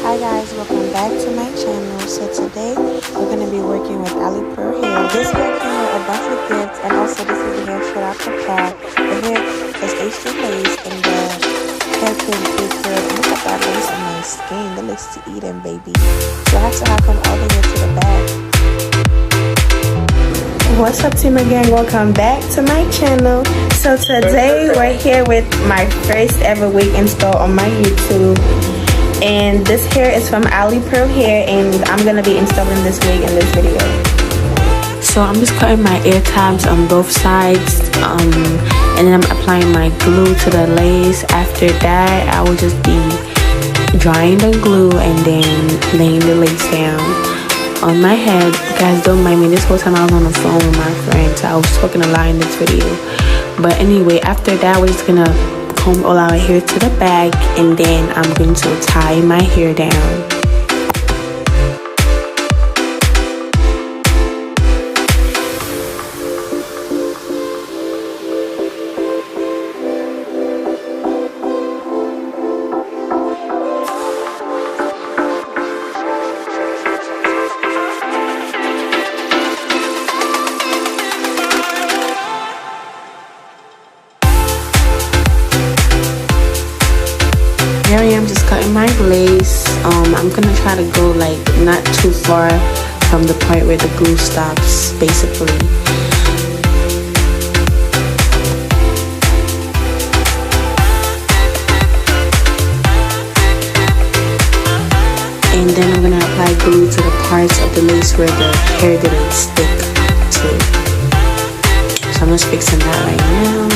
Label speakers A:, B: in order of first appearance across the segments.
A: Hi guys, welcome back to my channel. So today we're going to be working with Alipearl hair. This hair came with a bunch of gifts, and also this is the hair straight out the pack. The hair is H2 lace and the hair came pre-curled. And look at that lace on my skin. That looks to eat in, baby. So I have to come all the way to the back. What's up, Teema gang? Welcome back to my channel. So today we're here with my first ever wig install on my YouTube. And this hair is from Alipearl hair, and I'm gonna be installing this wig in this video. So I'm just cutting my ear tabs on both sides, and then I'm applying my glue to the lace. After that, I will just be drying the glue and then laying the lace down on my head. You guys don't mind me, this whole time I was on the phone with my friends, so I was talking a lot in this video. But anyway, after that, we're just gonna comb all our hair to the back, and then I'm going to tie my hair down. Here I am just cutting my lace. I'm gonna try to go like not too far from the point where the glue stops, basically. And then I'm gonna apply glue to the parts of the lace where the hair didn't stick to. So I'm just fixing that right now.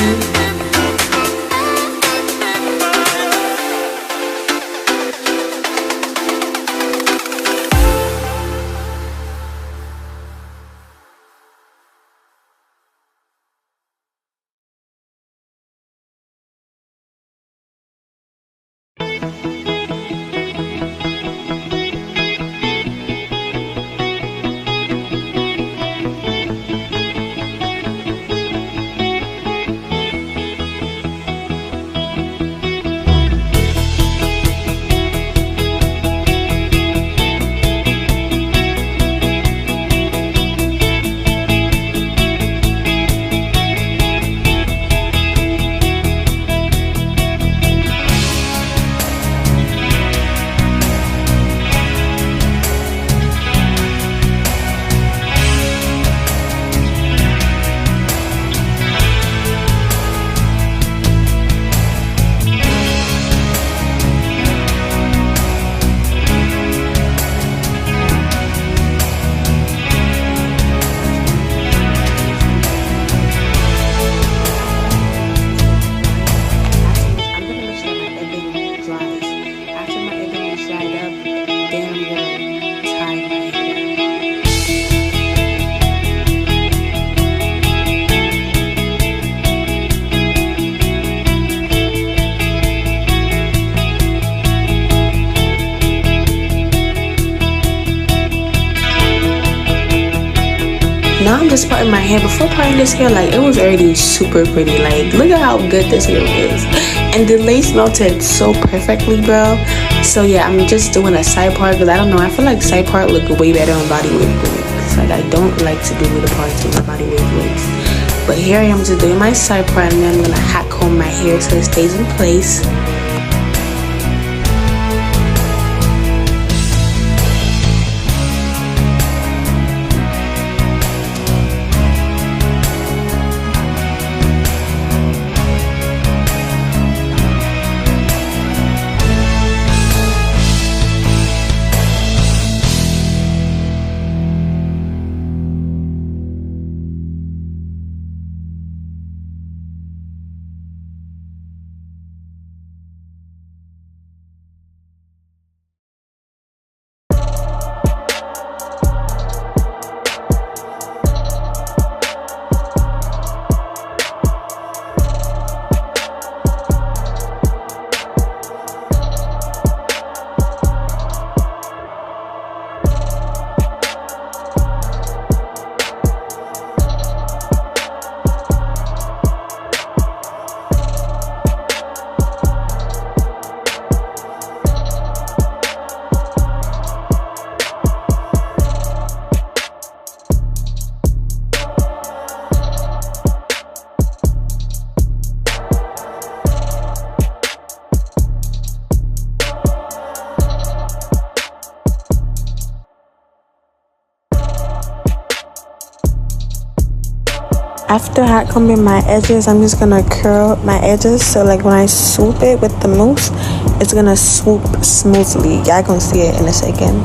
A: Now I'm just parting my hair. Before parting this hair, like, it was already super pretty. Like, look at how good this hair is. And the lace melted so perfectly, bro. So yeah, I'm just doing a side part because I don't know, I feel like side part look way better on body wig wigs. Like, I don't like to do the parts with my body wig wigs. But here I am just doing my side part, and then I'm gonna hot comb my hair so it stays in place. After hot combing my edges, I'm just gonna curl my edges, so like when I swoop it with the mousse, it's gonna swoop smoothly. Y'all gonna see it in a second.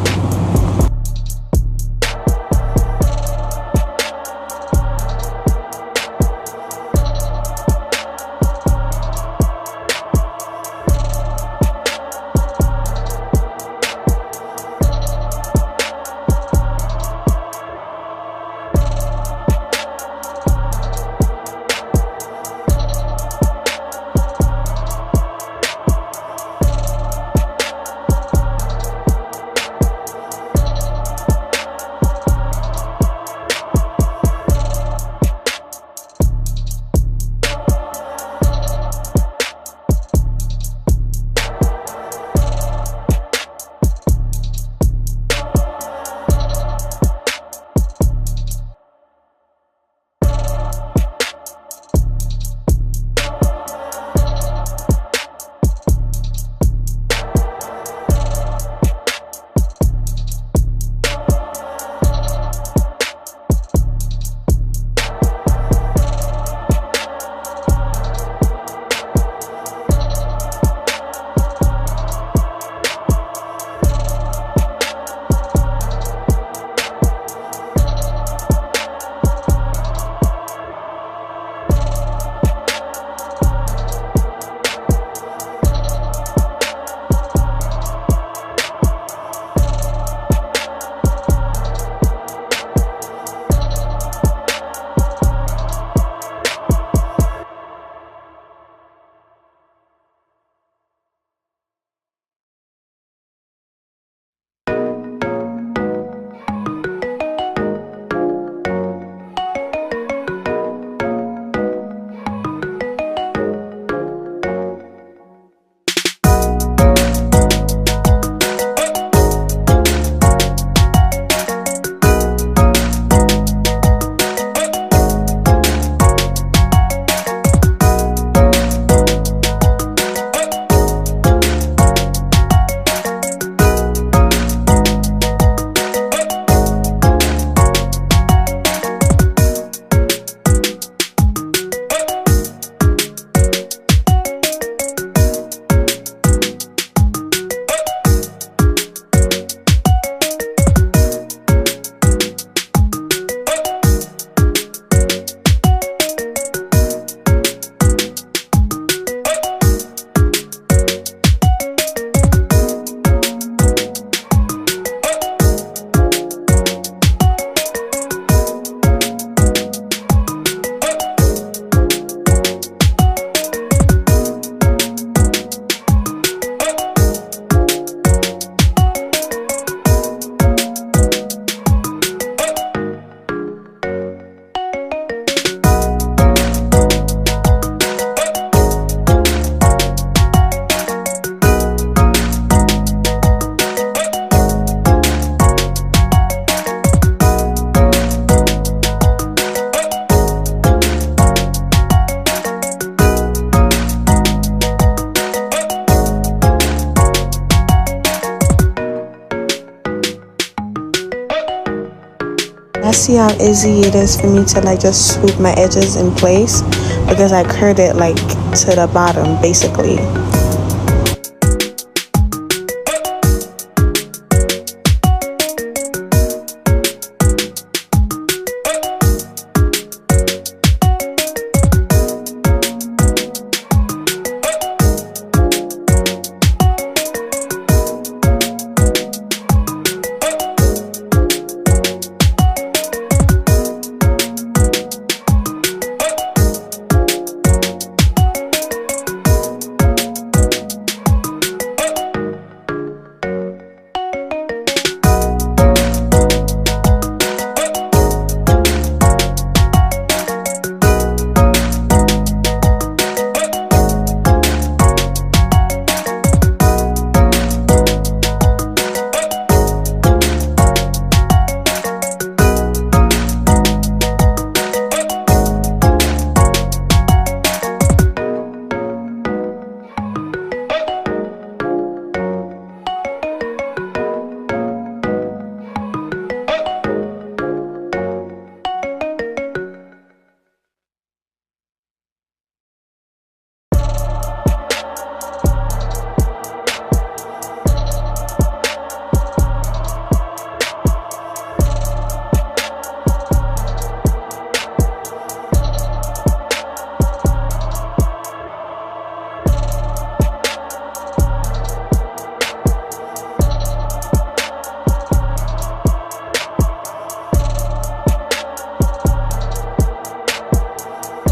A: I see how easy it is for me to like just swoop my edges in place because I curled it like to the bottom basically.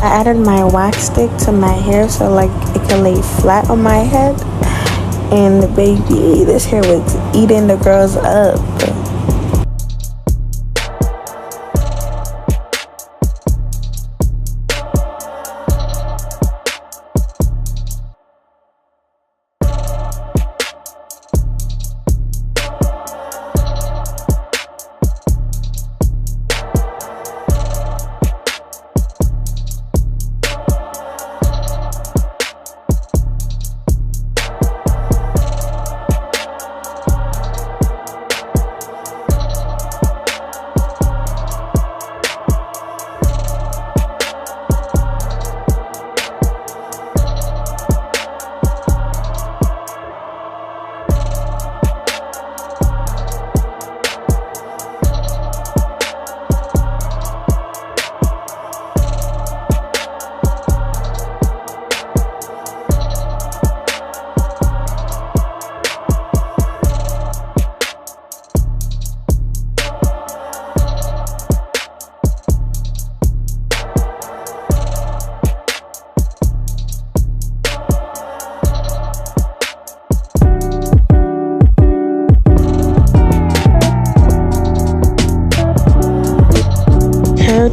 A: I added my wax stick to my hair so like it can lay flat on my head. And baby, this hair was eating the girls up.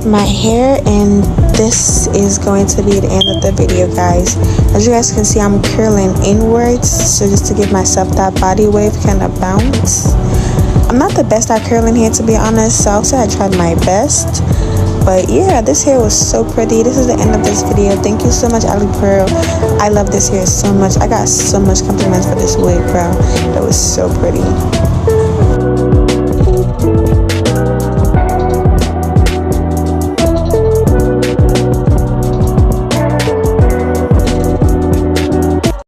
A: My hair, and this is going to be the end of the video, guys. As you guys can see, I'm curling inwards, so just to give myself that body wave kind of bounce. I'm not the best at curling hair, to be honest, so I'll say I tried my best. But yeah, this hair was so pretty. This is the end of this video. Thank you so much, Alipearl. I love this hair so much. I got so much compliments for this wig, bro. It was so pretty.